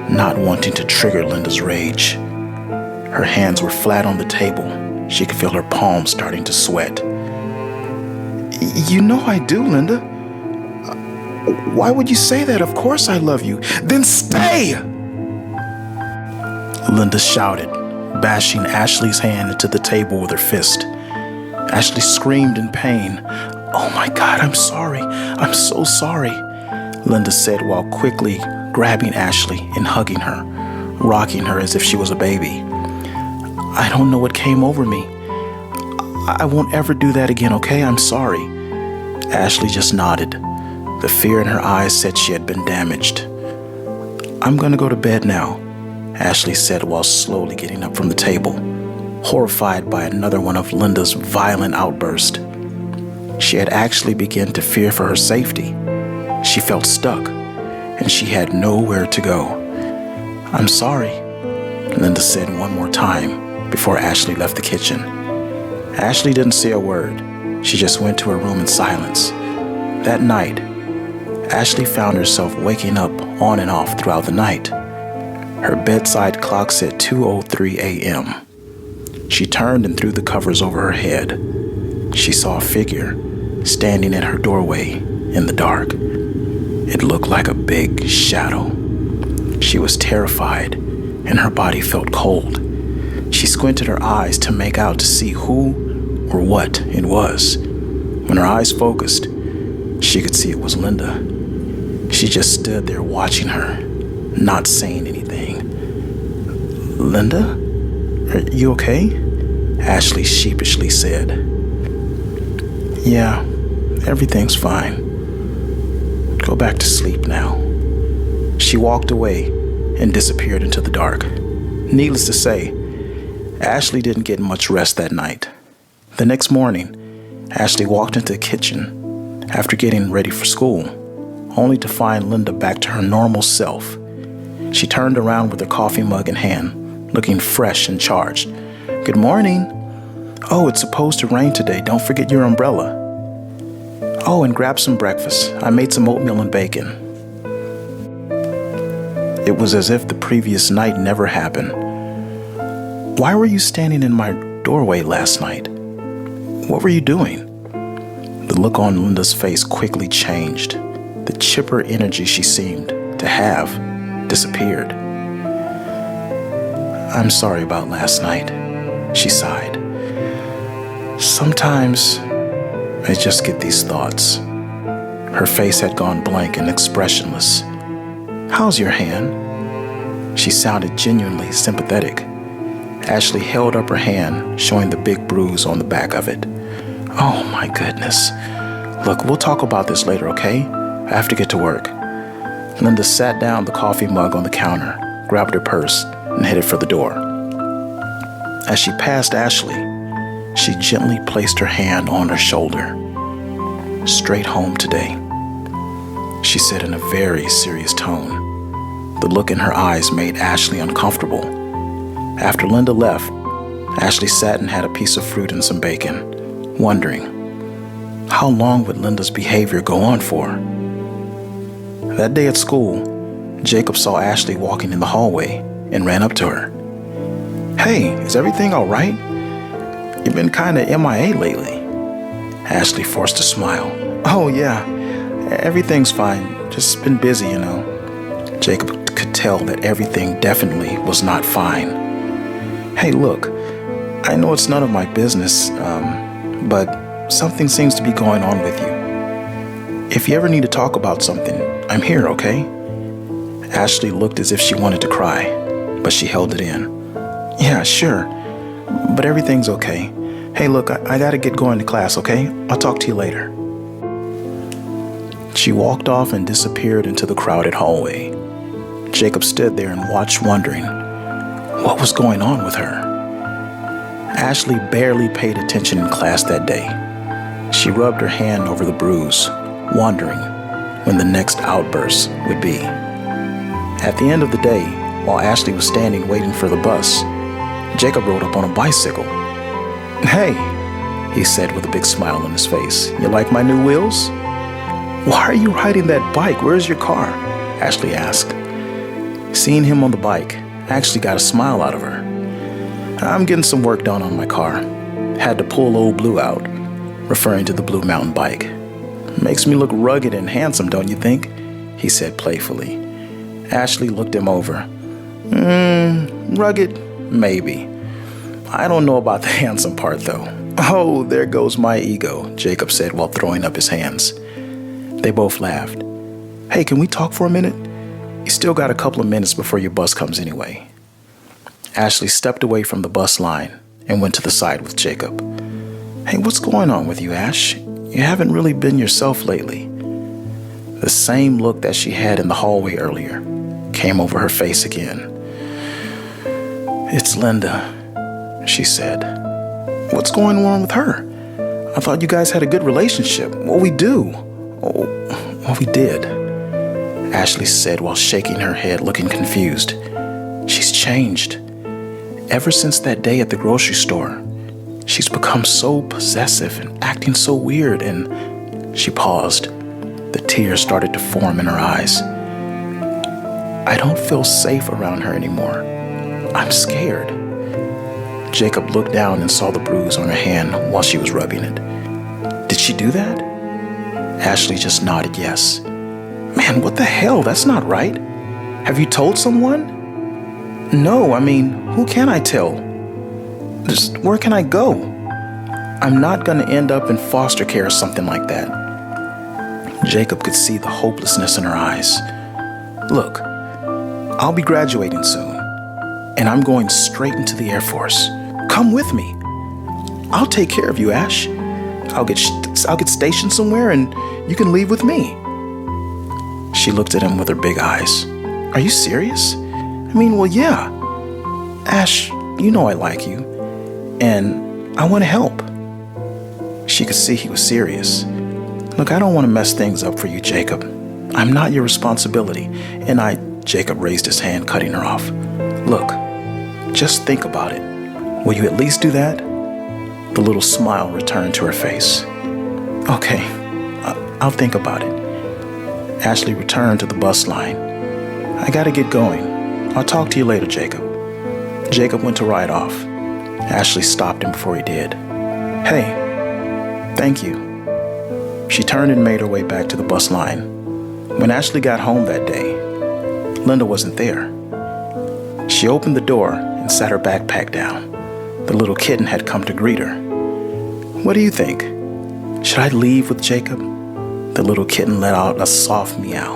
not wanting to trigger Linda's rage. Her hands were flat on the table. She could feel her palms starting to sweat. You know I do, Linda. Why would you say that? Of course I love you. Then stay! Linda shouted, bashing Ashley's hand into the table with her fist. Ashley screamed in pain. Oh my God, I'm sorry. I'm so sorry, Linda said while quickly grabbing Ashley and hugging her, rocking her as if she was a baby. I don't know what came over me. I won't ever do that again, okay? I'm sorry. Ashley just nodded. The fear in her eyes said she had been damaged. I'm gonna go to bed now, Ashley said while slowly getting up from the table, horrified by another one of Linda's violent outbursts. She had actually begun to fear for her safety. She felt stuck, and she had nowhere to go. I'm sorry, Linda said one more time before Ashley left the kitchen. Ashley didn't say a word. She just went to her room in silence. That night, Ashley found herself waking up on and off throughout the night. Her bedside clock said 2:03 a.m. She turned and threw the covers over her head. She saw a figure standing at her doorway in the dark. It looked like a big shadow. She was terrified, and her body felt cold. She squinted her eyes to make out to see who or what it was. When her eyes focused, she could see it was Linda. She just stood there watching her, not saying anything. Linda? Are you okay? Ashley sheepishly said. Yeah, everything's fine. Go back to sleep now. She walked away and disappeared into the dark. Needless to say, Ashley didn't get much rest that night. The next morning, Ashley walked into the kitchen after getting ready for school, only to find Linda back to her normal self. She turned around with her coffee mug in hand, looking fresh and charged. Good morning. Oh, it's supposed to rain today. Don't forget your umbrella. Oh, and grab some breakfast. I made some oatmeal and bacon. It was as if the previous night never happened. Why were you standing in my doorway last night? What were you doing? The look on Linda's face quickly changed. The chipper energy she seemed to have disappeared. I'm sorry about last night, she sighed. Sometimes I just get these thoughts. Her face had gone blank and expressionless. How's your hand? She sounded genuinely sympathetic. Ashley held up her hand, showing the big bruise on the back of it. Oh my goodness. Look, we'll talk about this later, okay? I have to get to work. Linda sat down the coffee mug on the counter, grabbed her purse, and headed for the door. As she passed Ashley, she gently placed her hand on her shoulder. Straight home today, she said in a very serious tone. The look in her eyes made Ashley uncomfortable. After Linda left, Ashley sat and had a piece of fruit and some bacon, wondering, how long would Linda's behavior go on for? That day at school, Jacob saw Ashley walking in the hallway and ran up to her. Hey, is everything all right? You've been kind of MIA lately. Ashley forced a smile. Oh yeah, everything's fine. Just been busy, you know. Jacob could tell that everything definitely was not fine. "Hey, look, I know it's none of my business, but something seems to be going on with you. If you ever need to talk about something, I'm here, okay?" Ashley looked as if she wanted to cry, but she held it in. "Yeah, sure, but everything's okay. Hey, look, I gotta get going to class, okay? I'll talk to you later." She walked off and disappeared into the crowded hallway. Jacob stood there and watched, wondering what was going on with her. Ashley barely paid attention in class that day. She rubbed her hand over the bruise, wondering when the next outburst would be. At the end of the day, while Ashley was standing waiting for the bus, Jacob rode up on a bicycle. "Hey," he said with a big smile on his face, "you like my new wheels?" "Why are you riding that bike? Where's your car?" Ashley asked. Seeing him on the bike, Ashley got a smile out of her. "I'm getting some work done on my car. Had to pull old Blue out," referring to the blue mountain bike. "Makes me look rugged and handsome, don't you think?" he said playfully. Ashley looked him over. Rugged? Maybe. I don't know about the handsome part, though." "Oh, there goes my ego," Jacob said while throwing up his hands. They both laughed. "Hey, can we talk for a minute? You still got a couple of minutes before your bus comes anyway." Ashley stepped away from the bus line and went to the side with Jacob. "Hey, what's going on with you, Ash? You haven't really been yourself lately." The same look that she had in the hallway earlier came over her face again. "It's Linda," she said. "What's going on with her? I thought you guys had a good relationship. What we do?" "Oh, well, we did," Ashley said while shaking her head, looking confused. "She's changed. Ever since that day at the grocery store, she's become so possessive and acting so weird," and she paused. The tears started to form in her eyes. "I don't feel safe around her anymore. I'm scared." Jacob looked down and saw the bruise on her hand while she was rubbing it. "Did she do that?" Ashley just nodded yes. "Man, what the hell? That's not right. Have you told someone?" "No, I mean, who can I tell? Just where can I go? I'm not going to end up in foster care or something like that." Jacob could see the hopelessness in her eyes. "Look, I'll be graduating soon, and I'm going straight into the Air Force. Come with me. I'll take care of you, Ash. I'll get stationed somewhere, and you can leave with me." She looked at him with her big eyes. "Are you serious?" "I mean, well, yeah. Ash, you know I like you, and I want to help." She could see he was serious. "Look, I don't want to mess things up for you, Jacob. I'm not your responsibility, and Jacob raised his hand, cutting her off. "Look, just think about it. Will you at least do that?" The little smile returned to her face. "Okay, I'll think about it." Ashley returned to the bus line. "I gotta get going. I'll talk to you later, Jacob." Jacob went to ride off. Ashley stopped him before he did. "Hey, thank you." She turned and made her way back to the bus line. When Ashley got home that day, Linda wasn't there. She opened the door and sat her backpack down. The little kitten had come to greet her. "What do you think? Should I leave with Jacob?" The little kitten let out a soft meow.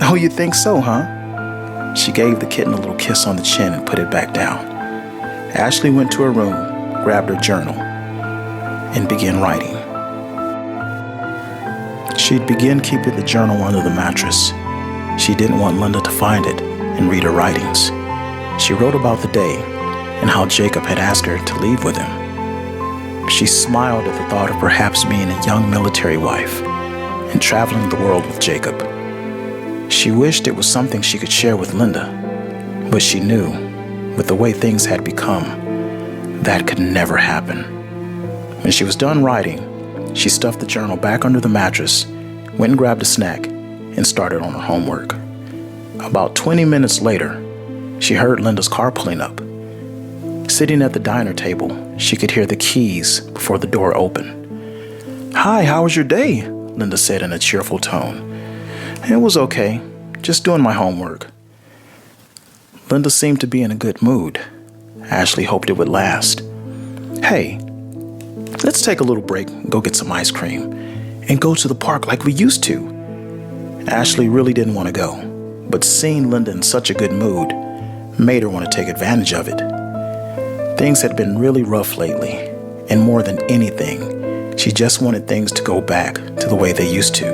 "Oh, you think so, huh?" She gave the kitten a little kiss on the chin and put it back down. Ashley went to her room, grabbed her journal, and began writing. She'd begin keeping the journal under the mattress. She didn't want Linda to find it and read her writings. She wrote about the day and how Jacob had asked her to leave with him. She smiled at the thought of perhaps being a young military wife and traveling the world with Jacob. She wished it was something she could share with Linda, but she knew, with the way things had become, that could never happen. When she was done writing, she stuffed the journal back under the mattress, went and grabbed a snack, and started on her homework. About 20 minutes later, she heard Linda's car pulling up. Sitting at the diner table, she could hear the keys before the door opened. "Hi, how was your day?" Linda said in a cheerful tone. "It was okay, just doing my homework." Linda seemed to be in a good mood. Ashley hoped it would last. "Hey, let's take a little break and go get some ice cream and go to the park like we used to." Ashley really didn't want to go, but seeing Linda in such a good mood made her want to take advantage of it. Things had been really rough lately, and more than anything, she just wanted things to go back to the way they used to.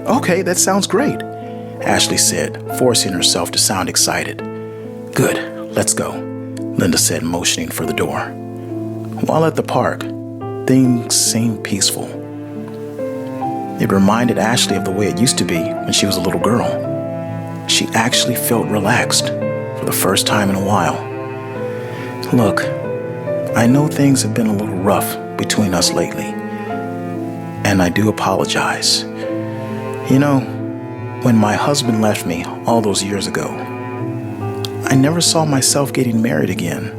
"Okay, that sounds great," Ashley said, forcing herself to sound excited. "Good, let's go," Linda said, motioning for the door. While at the park, things seemed peaceful. It reminded Ashley of the way it used to be when she was a little girl. She actually felt relaxed for the first time in a while. "Look, I know things have been a little rough between us lately, and I do apologize. You know, when my husband left me all those years ago, I never saw myself getting married again.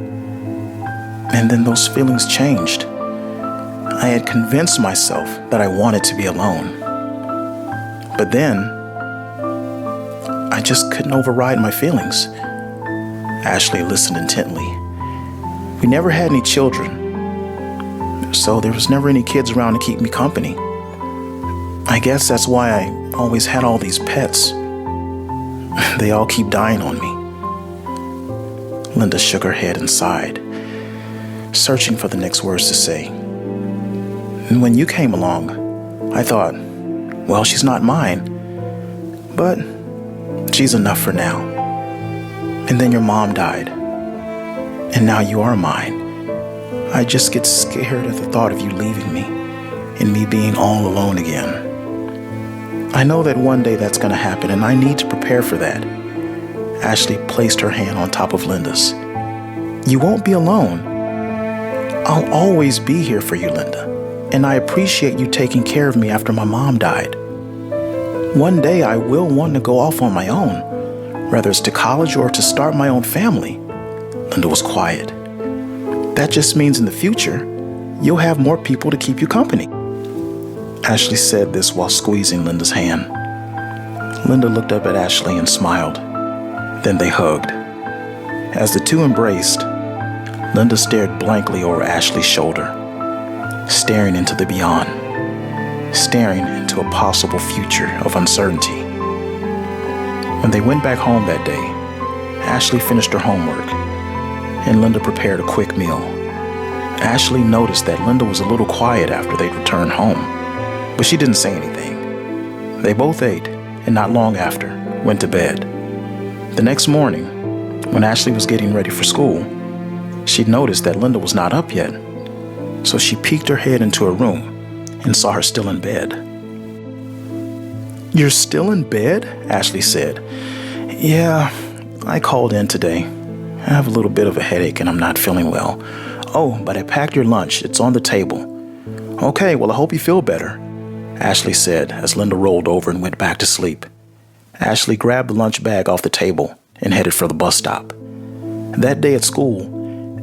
And then those feelings changed. I had convinced myself that I wanted to be alone. But then, I just couldn't override my feelings." Ashley listened intently. "We never had any children, so there was never any kids around to keep me company. I guess that's why I always had all these pets. They all keep dying on me." Linda shook her head and sighed, searching for the next words to say. "And when you came along, I thought, well, she's not mine, but she's enough for now. And then your mom died, and now you are mine. I just get scared at the thought of you leaving me and me being all alone again. I know that one day that's going to happen, and I need to prepare for that." Ashley placed her hand on top of Linda's. "You won't be alone. I'll always be here for you, Linda, and I appreciate you taking care of me after my mom died. One day I will want to go off on my own, whether it's to college or to start my own family." Linda was quiet. "That just means in the future, you'll have more people to keep you company." Ashley said this while squeezing Linda's hand. Linda looked up at Ashley and smiled. Then they hugged. As the two embraced, Linda stared blankly over Ashley's shoulder, staring into the beyond, staring into a possible future of uncertainty. When they went back home that day, Ashley finished her homework, and Linda prepared a quick meal. Ashley noticed that Linda was a little quiet after they'd returned home, but she didn't say anything. They both ate, and not long after, went to bed. The next morning, when Ashley was getting ready for school, she noticed that Linda was not up yet, so she peeked her head into her room and saw her still in bed. "You're still in bed?" Ashley said. "Yeah, I called in today. I have a little bit of a headache and I'm not feeling well. Oh, but I packed your lunch. It's on the table." "Okay, well, I hope you feel better," Ashley said as Linda rolled over and went back to sleep. Ashley grabbed the lunch bag off the table and headed for the bus stop. That day at school,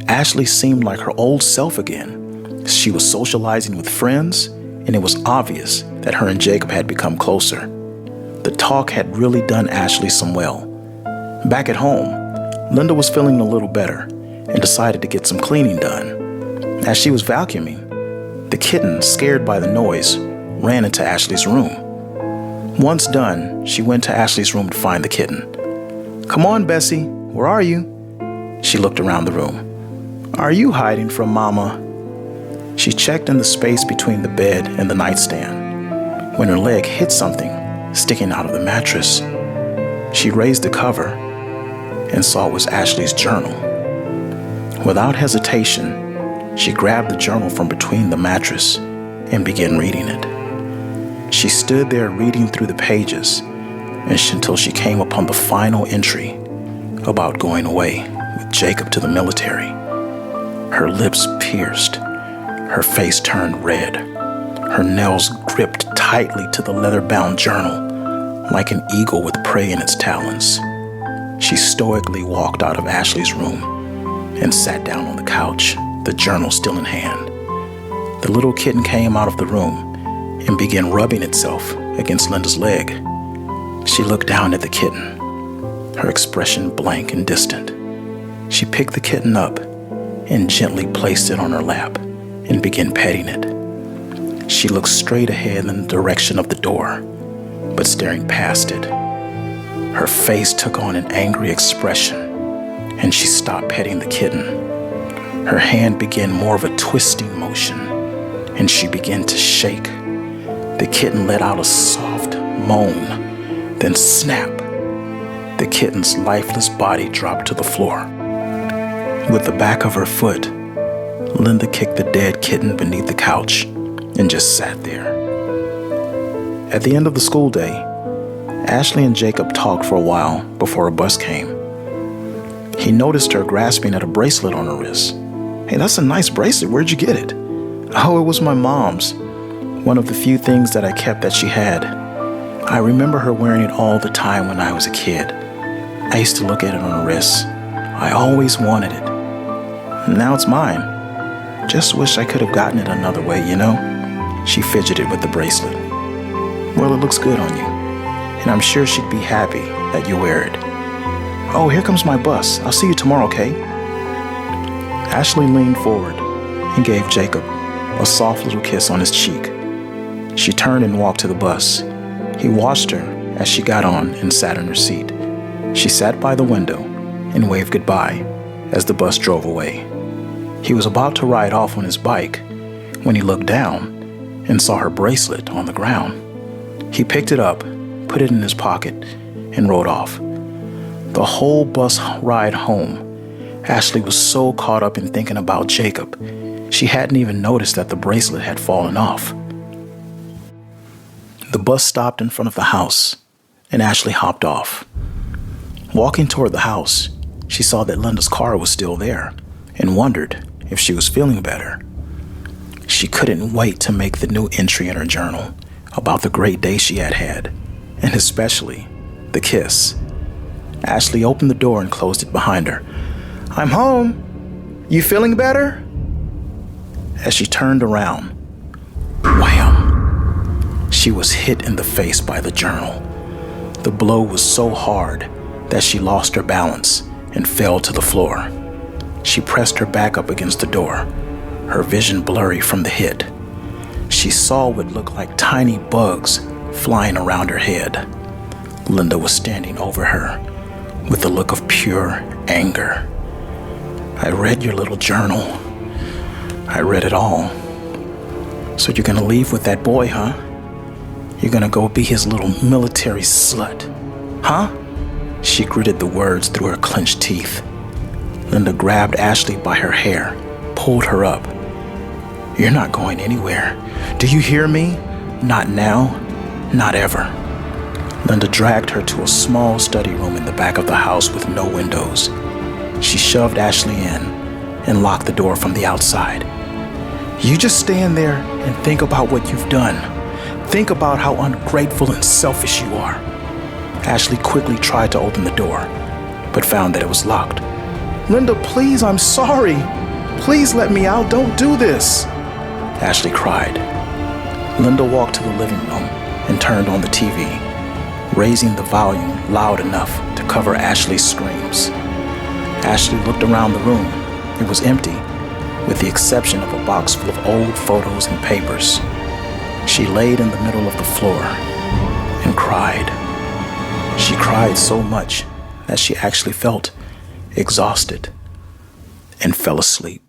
Ashley seemed like her old self again. She was socializing with friends, and it was obvious that her and Jacob had become closer. The talk had really done Ashley some well. Back at home, Linda was feeling a little better and decided to get some cleaning done. As she was vacuuming, the kitten, scared by the noise, ran into Ashley's room. Once done, she went to Ashley's room to find the kitten. "Come on, Bessie, where are you?" She looked around the room. "Are you hiding from Mama?" She checked in the space between the bed and the nightstand when her leg hit something sticking out of the mattress. She raised the cover and saw it was Ashley's journal. Without hesitation, she grabbed the journal from between the mattress and began reading it. She stood there reading through the pages until she came upon the final entry about going away with Jacob to the military. Her lips pierced, her face turned red, her nails gripped tightly to the leather-bound journal like an eagle with prey in its talons. She stoically walked out of Ashley's room and sat down on the couch, the journal still in hand. The little kitten came out of the room and began rubbing itself against Linda's leg. She looked down at the kitten. her expression blank and distant. She picked the kitten up and gently placed it on her lap and began petting it. She looked straight ahead in the direction of the door, but staring past it, her face took on an angry expression, and she stopped petting the kitten. Her hand began more of a twisting motion, and she began to shake. The kitten let out a soft moan, then snap. The kitten's lifeless body dropped to the floor. With the back of her foot, Linda kicked the dead kitten beneath the couch and just sat there. At the end of the school day, Ashley and Jacob talked for a while before a bus came. He noticed her grasping at a bracelet on her wrist. "Hey, that's a nice bracelet. Where'd you get it?" "Oh, it was my mom's. One of the few things that I kept that she had. I remember her wearing it all the time when I was a kid. I used to look at it on her wrist. I always wanted it. Now it's mine. Just wish I could have gotten it another way, you know?" She fidgeted with the bracelet. "Well, it looks good on you, and I'm sure she'd be happy that you wear it. Oh, here comes my bus. I'll see you tomorrow, okay?" Ashley leaned forward and gave Jacob a soft little kiss on his cheek. She turned and walked to the bus. He watched her as she got on and sat in her seat. She sat by the window and waved goodbye as the bus drove away. He was about to ride off on his bike when he looked down and saw her bracelet on the ground. He picked it up, put it in his pocket, and rode off. The whole bus ride home, Ashley was so caught up in thinking about Jacob, she hadn't even noticed that the bracelet had fallen off. The bus stopped in front of the house, and Ashley hopped off. Walking toward the house, she saw that Linda's car was still there and wondered if she was feeling better. She couldn't wait to make the new entry in her journal about the great day she had had, and especially the kiss. Ashley opened the door and closed it behind her. "I'm home. You feeling better?" As she turned around, wham! She was hit in the face by the journal. The blow was so hard that she lost her balance and fell to the floor. She pressed her back up against the door, her vision blurry from the hit. She saw what looked like tiny bugs flying around her head. Linda was standing over her with a look of pure anger. "I read your little journal. I read it all. So you're gonna leave with that boy, huh? You're gonna go be his little military slut, huh?" She gritted the words through her clenched teeth. Linda grabbed Ashley by her hair, pulled her up. "You're not going anywhere. Do you hear me? Not now, not ever." Linda dragged her to a small study room in the back of the house with no windows. She shoved Ashley in and locked the door from the outside. "You just stand there and think about what you've done. Think about how ungrateful and selfish you are." Ashley quickly tried to open the door, but found that it was locked. "Linda, please, I'm sorry. Please let me out. Don't do this," Ashley cried. Linda walked to the living room and turned on the TV, raising the volume loud enough to cover Ashley's screams. Ashley looked around the room. It was empty, with the exception of a box full of old photos and papers. She laid in the middle of the floor and cried. She cried so much that she actually felt exhausted and fell asleep.